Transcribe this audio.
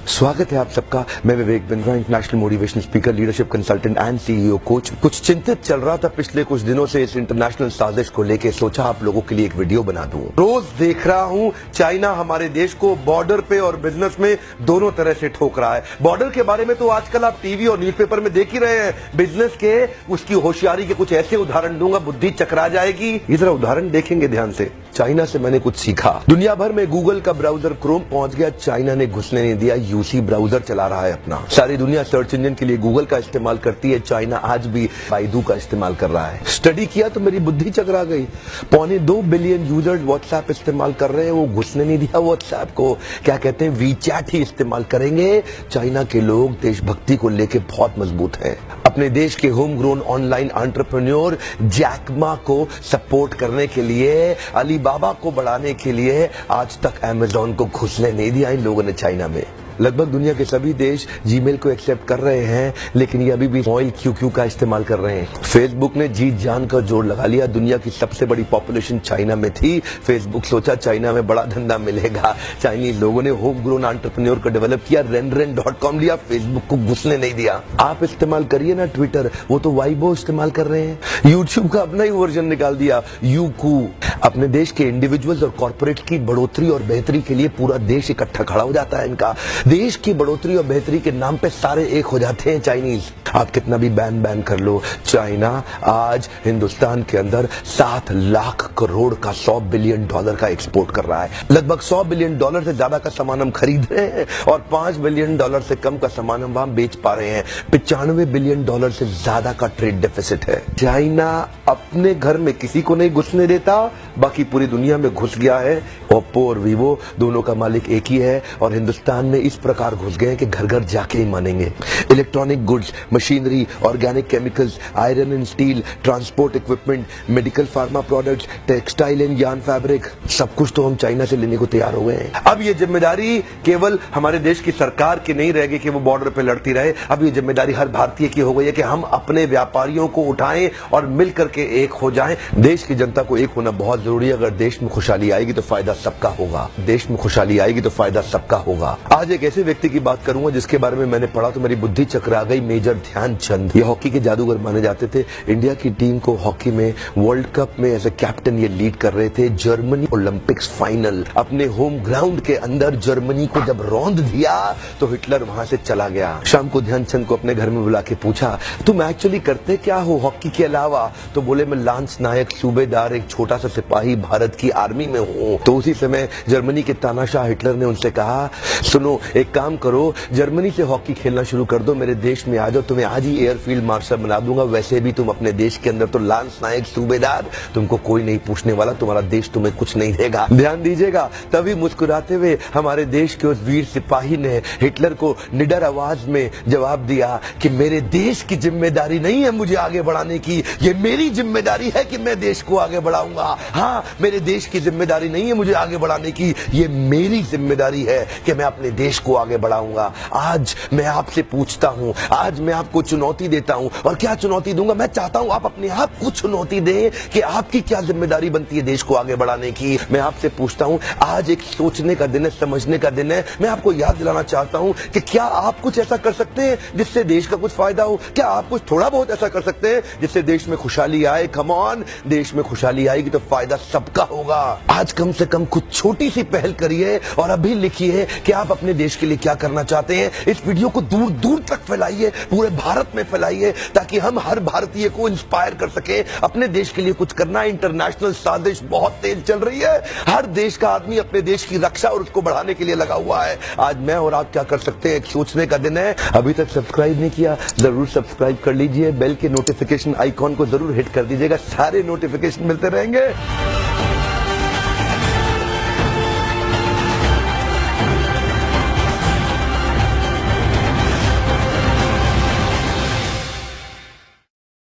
स्वागत है आप सबका। मैं Vivek Bindra, international motivational speaker, leadership consultant and CEO coach. कुछ चिंतित चल रहा था पिछले कुछ दिनों से इस इंटरनेशनल साजिश को लेके, सोचा आप लोगों के लिए एक वीडियो बना दूं। रोज देख रहा हूं चाइना हमारे देश को बॉर्डर पे और बिजनेस में दोनों तरह से ठोक रहा है। बॉर्डर के बारे में तो आजकल आप टीवी और न्यूज़पेपर में देख ही रहे हैं। बिजनेस के उसकी होशियारी के कुछ ऐसे उदाहरण दूंगा, बुद्धि चकरा जाएगी। ये जरा उदाहरण देखेंगे ध्यान से। चाइना से मैंने कुछ सीखा। दुनिया भर में गूगल का ब्राउजर क्रोम पहुंच गया, चाइना ने घुसने नहीं दिया। यूसी ब्राउजर चला रहा है अपना। सारी दुनिया सर्च इंजन के लिए गूगल का इस्तेमाल करती है, चाइना आज भी बाइडू का इस्तेमाल कर रहा है। स्टडी किया तो मेरी बुद्धि चकरा गई। 2.25 बिलियन यूजर्स व्हाट्सएप इस्तेमाल कर रहे हैं, वो घुसने नहीं दिया व्हाट्सएप को। क्या कहते हैं, वीचैट ही इस्तेमाल करेंगे। चाइना के लोग देशभक्ति को लेकर बहुत मजबूत हैं। अपने देश के home grown online entrepreneur Jack Ma को सपोर्ट करने के लिए, अलीबाबा को बढ़ाने के लिए आज तक अमेजॉन को घुसने नहीं दिया इन लोगों ने चाइना में। लगभग दुनिया के सभी देश जीमेल को एक्सेप्ट कर रहे हैं, लेकिन ये अभी भी ऑयल क्यूक्यू का इस्तेमाल कर रहे हैं। फेसबुक ने जीत जान कर जोर लगा लिया। दुनिया की सबसे बड़ी पॉपुलेशन चाइना में थी। फेसबुक सोचा चाइना में बड़ा धंधा मिलेगा। चाइनीज लोगों ने होम ग्रोन एंटरप्रेन्योर को डेवलप किया, renren.com लिया, फेसबुक को घुसने नहीं दिया। आप इस्तेमाल करिए ना ट्विटर, वो तो वाइबो इस्तेमाल कर रहे हैं। यूट्यूब का अपना ही वर्जन निकाल दिया, यूकू। अपने देश के इंडिविजुअल्स और कॉर्पोरेट की बढ़ोतरी और बेहतरी के लिए पूरा देश इकट्ठा खड़ा हो जाता है इनका। देश की बढ़ोतरी और बेहतरी के नाम पे सारे एक हो जाते हैं चाइनीज। आप कितना भी बैन कर लो, चाइना आज हिंदुस्तान के अंदर 7 लाख करोड़ का $100 बिलियन का एक्सपोर्ट कर रहा है। लगभग $100 बिलियन से ज्यादा का सामान हम खरीद रहे हैं और $5 बिलियन से कम का सामान हम वहां बेच पा रहे हैं। $95 बिलियन से ज्यादा का ट्रेड डेफिसिट है। चाइना अपने घर में किसी को नहीं घुसने देता, बाकी पूरी दुनिया में घुस गया है। ओप्पो और वीवो दोनों का मालिक एक ही है और हिंदुस्तान में इस प्रकार घुस गए कि घर घर जाके ही मानेंगे। Electronic goods, machinery, organic chemicals, iron and steel, transport equipment, medical pharma products, textile and yarn fabric, सब कुछ तो हम चाइना से लेने को तैयार हो गए हैं। अब ये जिम्मेदारी केवल हमारे देश की सरकार की नहीं रहेगी कि वो बॉर्डर पे लड़ती रहे। अब ये जिम्मेदारी हर भारतीय की हो गई है कि हम अपने व्यापारियों को उठाएं और मिलकर के एक हो जाएं। देश की जनता को एक होना बहुत जरूरी है। अगर देश में खुशहाली आएगी तो फायदा सबका होगा। देश में खुशहाली आएगी तो फायदा सबका होगा। आज एक ऐसे व्यक्ति की बात करूंगा जिसके बारे में मैंने पढ़ा तो मेरी बुद्धि चकरा गई। मेजर ध्यानचंद, ये हॉकी के जादूगर माने जाते थे। इंडिया की टीम को हॉकी में वर्ल्ड कप में एज ए कैप्टन ये लीड कर रहे थे। जर्मनी ओलंपिक्स फाइनल अपने होम ग्राउंड के अंदर जर्मनी को जब रौंद दिया तो हिटलर वहां से चला गया। शाम को ध्यानचंद को अपने घर में बुला के पूछा, तुम एक्चुअली करते क्या हो हॉकी के अलावा? तो बोले, मैं लांस नायक सूबेदार, एक छोटा सा सिपाही भारत की आर्मी में हूँ। तो उसी समय जर्मनी के तानाशाह हिटलर ने उनसे कहा, सुनो एक काम करो, जर्मनी से हॉकी खेलना शुरू कर दो, मेरे देश में आ जाओ, तुम्हें आज ही एयरफील्ड मार्शल बना दूंगा। वैसे भी तुम अपने देश के अंदर तो लांस नायक सूबेदार, तुमको कोई नहीं पूछने वाला, तुम्हारा देश तुम्हें कुछ नहीं देगा। ध्यान दीजिएगा, तभी मुस्कुराते हुए हमारे देश के उस वीर सिपाही ने हिटलर को निडर आवाज में जवाब दिया कि मेरे देश की जिम्मेदारी नहीं है मुझे आगे बढ़ाने की, ये मेरी जिम्मेदारी है कि मैं देश को आगे बढ़ाऊंगा। हाँ, मेरे देश की जिम्मेदारी नहीं है मुझे आगे बढ़ाने की, ये मेरी जिम्मेदारी है कि मैं अपने देश को आगे बढ़ाऊंगा। आज मैं आपसे पूछता हूं, आज मैं आपको चुनौती देता हूं। और क्या चुनौती दूंगा? मैं चाहता हूं आप अपने आप को चुनौती दें कि आपकी क्या जिम्मेदारी बनती है देश को आगे बढ़ाने की। मैं आपसे पूछता हूं, आज एक सोचने का दिन है, समझने का दिन है। मैं आपको याद दिलाना चाहता हूं कि क्या आप कुछ ऐसा कर सकते हैं जिससे देश का कुछ फायदा हो? क्या आप कुछ थोड़ा बहुत ऐसा कर सकते हैं जिससे देश में खुशहाली आए? कम ऑन, देश में खुशहाली आएगी तो फायदा सबका होगा। आज कम से कम कुछ छोटी सी पहल करिए और अभी लिखिए कि आप अपने देश के लिए क्या करना चाहते हैं। इस वीडियो को दूर दूर तक फैलाइए, पूरे भारत में फैलाइए, ताकि हम हर भारतीय को इंस्पायर कर सके अपने देश के लिए कुछ करना। इंटरनेशनल साजिश बहुत तेज चल रही है। हर देश का आदमी अपने देश की रक्षा और उसको बढ़ाने के लिए लगा हुआ है। आज मैं और आप क्या कर सकते हैं, एक सोचने का दिन है। अभी तक सब्सक्राइब नहीं किया, जरूर सब्सक्राइब कर लीजिए। बेल के नोटिफिकेशन आइकॉन को जरूर हिट कर दीजिएगा, सारे नोटिफिकेशन मिलते रहेंगे।